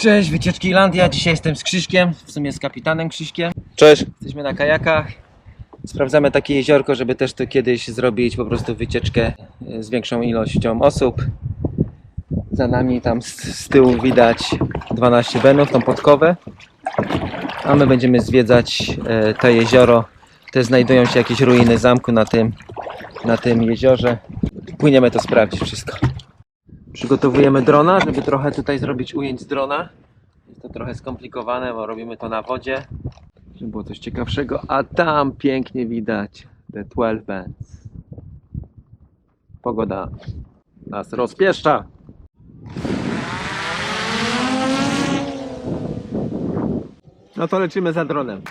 Cześć, Wycieczki Irlandia. Dzisiaj jestem z Krzyśkiem, w sumie z kapitanem Krzyśkiem. Cześć. Jesteśmy na kajakach. Sprawdzamy takie jeziorko, żeby też tu kiedyś zrobić po prostu wycieczkę z większą ilością osób. Za nami tam z tyłu widać 12 benów, tą podkowę. A my będziemy zwiedzać to jezioro. Też znajdują się jakieś ruiny zamku na tym jeziorze. Płyniemy to sprawdzić wszystko. Przygotowujemy drona, żeby trochę tutaj zrobić ujęć z drona. Jest to trochę skomplikowane, bo robimy to na wodzie, żeby było coś ciekawszego. A tam pięknie widać The 12 Bands. Pogoda nas rozpieszcza. No to lecimy za dronem.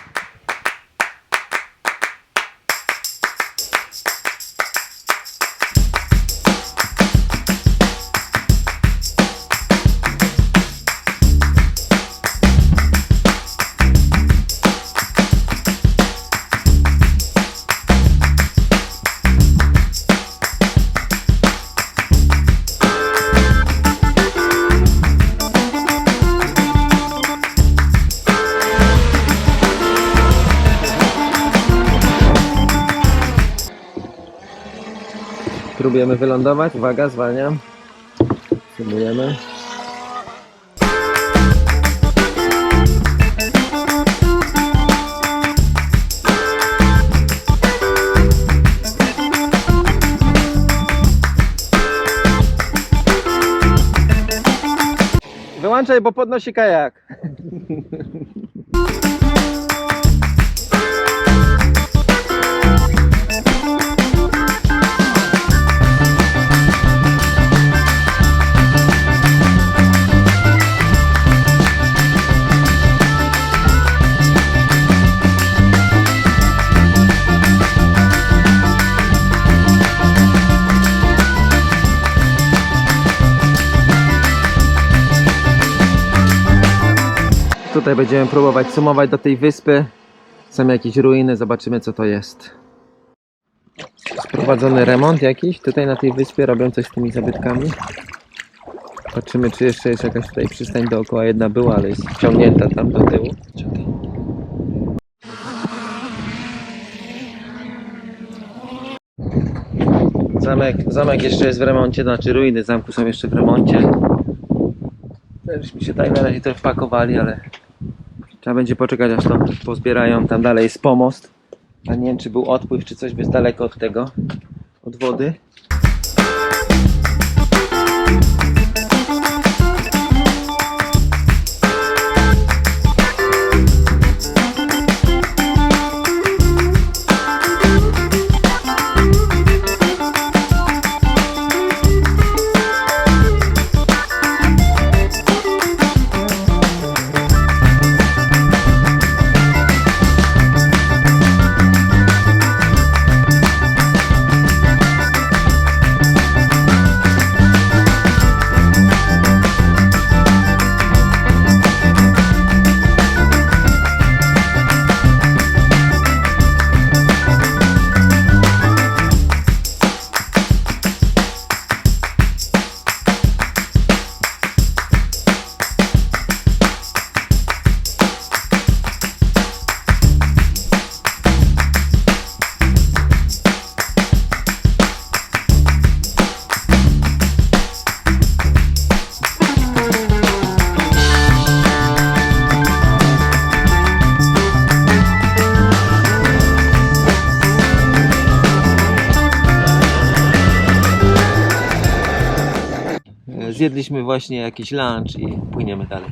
Próbujemy wylądować. Uwaga, zwalniam. Próbujemy. Wyłączaj, bo podnosi kajak. Tutaj będziemy próbować sumować do tej wyspy. Są jakieś ruiny, zobaczymy co to jest. Sprowadzony remont jakiś. Tutaj na tej wyspie robią coś z tymi zabytkami. Patrzymy, czy jeszcze jest jakaś tutaj przystań dookoła. Jedna była, ale jest wciągnięta tam do tyłu. Zamek jeszcze jest w remoncie, znaczy ruiny zamku są jeszcze w remoncie. Żeśmy się tak na razie to wpakowali, ale trzeba będzie poczekać, aż to pozbierają. Tam dalej jest pomost. A nie wiem, czy był odpływ, czy coś, bo jest daleko od tego, od wody. Zjedliśmy właśnie jakiś lunch i płyniemy dalej.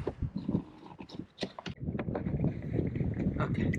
Okay.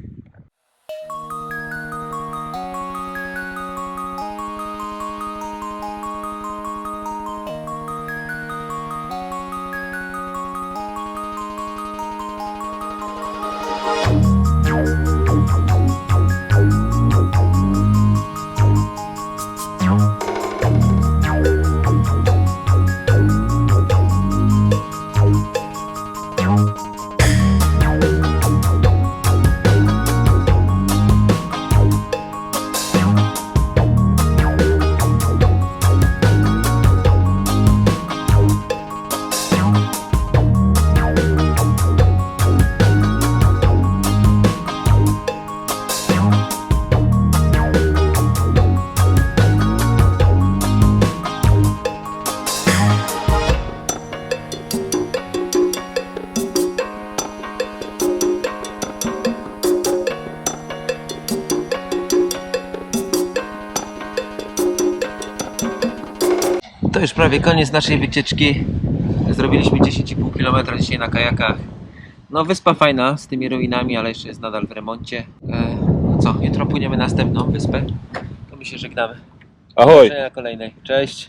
już prawie koniec naszej wycieczki. Zrobiliśmy 10,5 km dzisiaj na kajakach. No wyspa fajna z tymi ruinami, ale jeszcze jest nadal w remoncie. No co, jutro płyniemy na następną wyspę. To my się żegnamy. Do Ahoj! zobaczenia na kolejnej. Cześć!